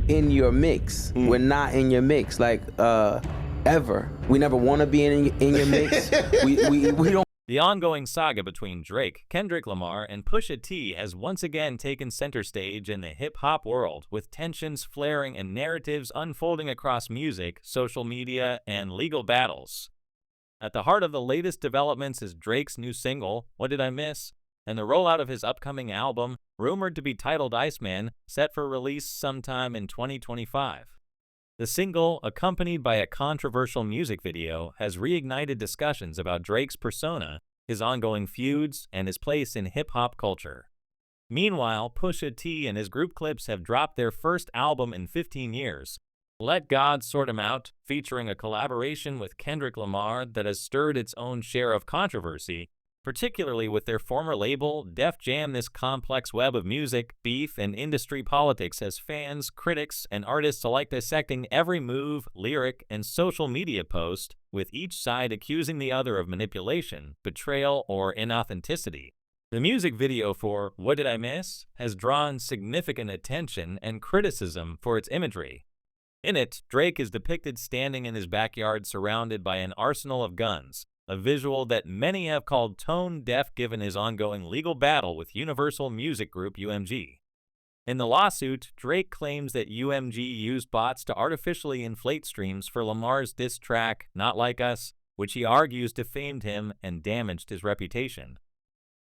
in your mix. We're not in your mix, like ever. We never want to be in your mix. we don't. The ongoing saga between Drake, Kendrick Lamar, and Pusha T has once again taken center stage in the hip-hop world, with tensions flaring and narratives unfolding across music, social media, and legal battles. At the heart of the latest developments is Drake's new single, What Did I Miss?, and the rollout of his upcoming album, rumored to be titled Iceman, set for release sometime in 2025. The single, accompanied by a controversial music video, has reignited discussions about Drake's persona, his ongoing feuds, and his place in hip-hop culture. Meanwhile, Pusha T and his group Clips have dropped their first album in 15 years, Let God Sort 'Em Out, featuring a collaboration with Kendrick Lamar that has stirred its own share of controversy, particularly with their former label, Def Jam. This complex web of music, beef, and industry politics has fans, critics, and artists alike dissecting every move, lyric, and social media post, with each side accusing the other of manipulation, betrayal, or inauthenticity. The music video for What Did I Miss? Has drawn significant attention and criticism for its imagery. In it, Drake is depicted standing in his backyard surrounded by an arsenal of guns, a visual that many have called tone-deaf given his ongoing legal battle with Universal Music Group UMG. In the lawsuit, Drake claims that UMG used bots to artificially inflate streams for Lamar's diss track, Not Like Us, which he argues defamed him and damaged his reputation.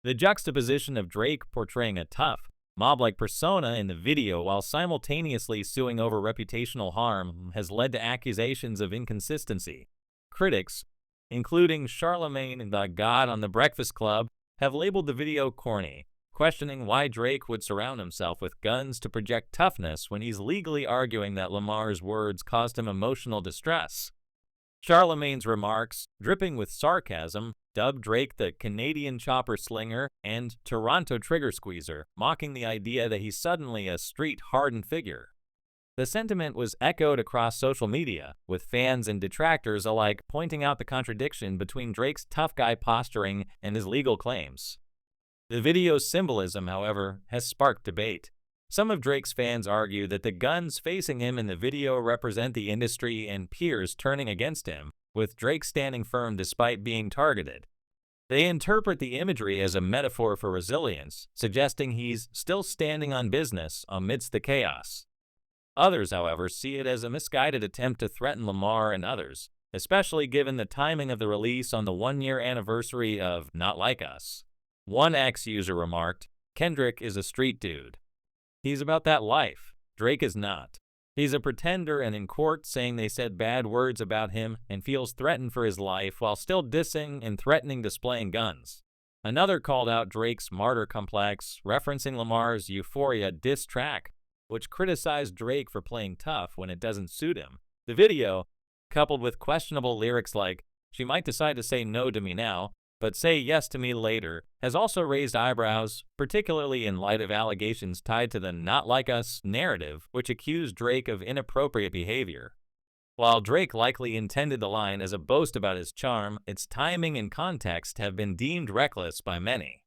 The juxtaposition of Drake portraying a tough, mob-like persona in the video while simultaneously suing over reputational harm has led to accusations of inconsistency. Critics, including Charlemagne the God on The Breakfast Club, have labeled the video corny, questioning why Drake would surround himself with guns to project toughness when he's legally arguing that Lamar's words caused him emotional distress. Charlemagne's remarks, dripping with sarcasm, dubbed Drake the Canadian chopper slinger and Toronto trigger squeezer, mocking the idea that he's suddenly a street-hardened figure. The sentiment was echoed across social media, with fans and detractors alike pointing out the contradiction between Drake's tough guy posturing and his legal claims. The video's symbolism, however, has sparked debate. Some of Drake's fans argue that the guns facing him in the video represent the industry and peers turning against him, with Drake standing firm despite being targeted. They interpret the imagery as a metaphor for resilience, suggesting he's still standing on business amidst the chaos. Others, however, see it as a misguided attempt to threaten Lamar and others, especially given the timing of the release on the one-year anniversary of Not Like Us. One ex-user remarked, "Kendrick is a street dude. He's about that life. Drake is not. He's a pretender and in court saying they said bad words about him and feels threatened for his life while still dissing and threatening displaying guns." Another called out Drake's martyr complex, referencing Lamar's Euphoria diss track, which criticized Drake for playing tough when it doesn't suit him. The video, coupled with questionable lyrics like, "She might decide to say no to me now, but say yes to me later," has also raised eyebrows, particularly in light of allegations tied to the Not Like Us narrative, which accused Drake of inappropriate behavior. While Drake likely intended the line as a boast about his charm, its timing and context have been deemed reckless by many.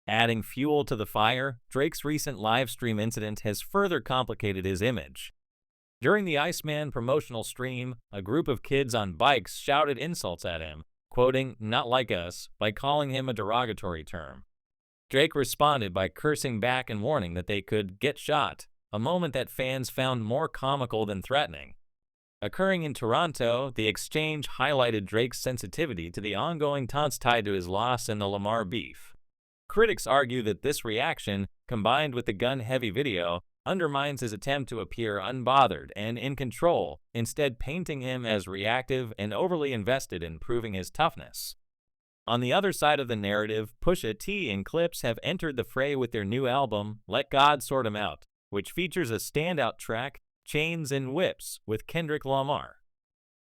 Adding fuel to the fire, Drake's recent livestream incident has further complicated his image. During the Iceman promotional stream, a group of kids on bikes shouted insults at him, quoting "Not Like Us" by calling him a derogatory term. Drake responded by cursing back and warning that they could get shot, a moment that fans found more comical than threatening. Occurring in Toronto, the exchange highlighted Drake's sensitivity to the ongoing taunts tied to his loss in the Lamar beef. Critics argue that this reaction, combined with the gun-heavy video, undermines his attempt to appear unbothered and in control, instead painting him as reactive and overly invested in proving his toughness. On the other side of the narrative, Pusha T and Clips have entered the fray with their new album, Let God Sort 'Em Out, which features a standout track, Chains and Whips, with Kendrick Lamar.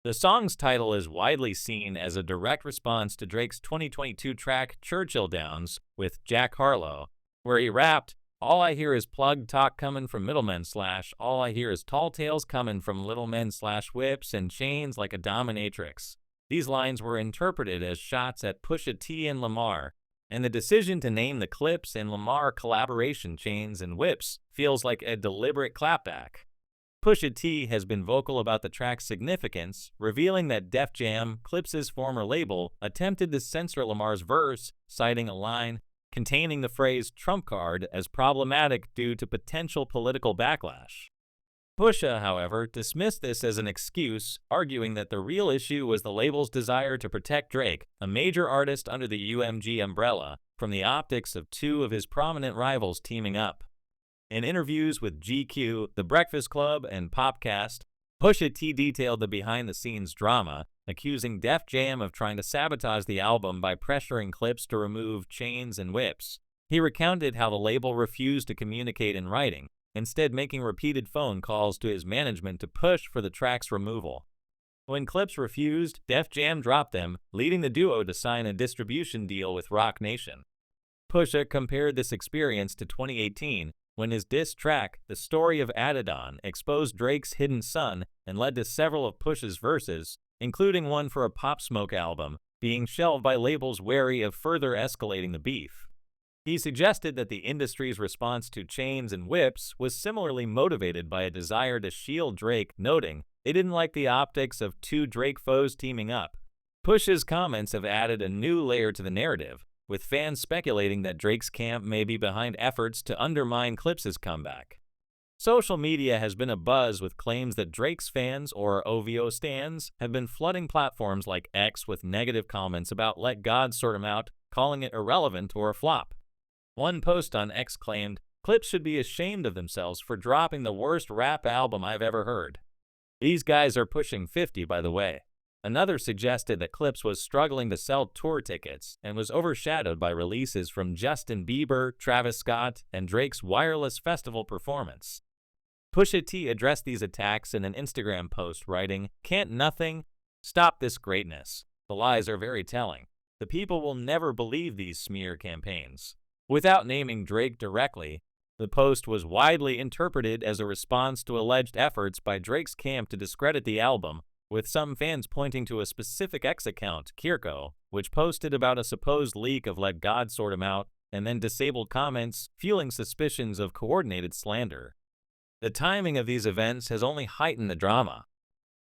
The song's title is widely seen as a direct response to Drake's 2022 track Churchill Downs with Jack Harlow, where he rapped, "All I hear is plug talk coming from middlemen / all I hear is tall tales coming from little men / whips and chains like a dominatrix." These lines were interpreted as shots at Pusha T and Lamar, and the decision to name the Clips and Lamar collaboration Chains and Whips feels like a deliberate clapback. Pusha T has been vocal about the track's significance, revealing that Def Jam, Clips's former label, attempted to censor Lamar's verse, citing a line containing the phrase "trump card" as problematic due to potential political backlash. Pusha, however, dismissed this as an excuse, arguing that the real issue was the label's desire to protect Drake, a major artist under the UMG umbrella, from the optics of two of his prominent rivals teaming up. In interviews with GQ, The Breakfast Club, and Popcast, Pusha T detailed the behind-the-scenes drama, accusing Def Jam of trying to sabotage the album by pressuring Clips to remove chains and whips. He recounted how the label refused to communicate in writing, instead making repeated phone calls to his management to push for the track's removal. When Clips refused, Def Jam dropped them, leading the duo to sign a distribution deal with Roc Nation. Pusha compared this experience to 2018, when his diss track, The Story of Adidon, exposed Drake's hidden son and led to several of Pusha's verses, including one for a Pop Smoke album, being shelved by labels wary of further escalating the beef. He suggested that the industry's response to chains and whips was similarly motivated by a desire to shield Drake, noting they didn't like the optics of two Drake foes teaming up. Pusha's comments have added a new layer to the narrative, with fans speculating that Drake's camp may be behind efforts to undermine Clips's comeback. Social media has been abuzz with claims that Drake's fans, or OVO stans, have been flooding platforms like X with negative comments about Let God Sort 'Em Out, calling it irrelevant or a flop. One post on X claimed, "Clips should be ashamed of themselves for dropping the worst rap album I've ever heard. These guys are pushing 50, by the way." Another suggested that Clips was struggling to sell tour tickets and was overshadowed by releases from Justin Bieber, Travis Scott, and Drake's Wireless Festival performance. Pusha T addressed these attacks in an Instagram post, writing, "Can't nothing stop this greatness. The lies are very telling. The people will never believe these smear campaigns." Without naming Drake directly, the post was widely interpreted as a response to alleged efforts by Drake's camp to discredit the album, with some fans pointing to a specific X account, Kirko, which posted about a supposed leak of Let God Sort 'Em Out and then disabled comments, fueling suspicions of coordinated slander. The timing of these events has only heightened the drama.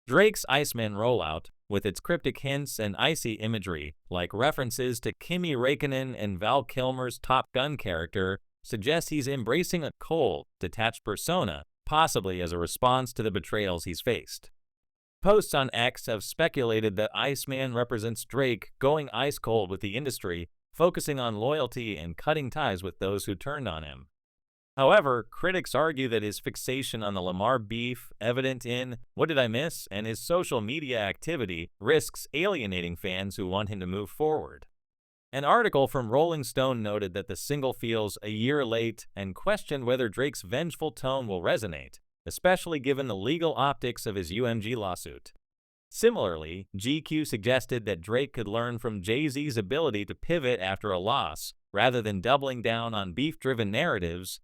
Drake's Iceman rollout, with its cryptic hints and icy imagery, like references to Kimi Räikkönen and Val Kilmer's Top Gun character, suggests he's embracing a cold, detached persona, possibly as a response to the betrayals he's faced. Posts on X have speculated that Iceman represents Drake going ice cold with the industry, focusing on loyalty and cutting ties with those who turned on him. However, critics argue that his fixation on the Lamar beef, evident in What Did I Miss? And his social media activity, risks alienating fans who want him to move forward. An article from Rolling Stone noted that the single feels a year late and questioned whether Drake's vengeful tone will resonate, especially given the legal optics of his UMG lawsuit. Similarly, GQ suggested that Drake could learn from Jay-Z's ability to pivot after a loss, rather than doubling down on beef-driven narratives,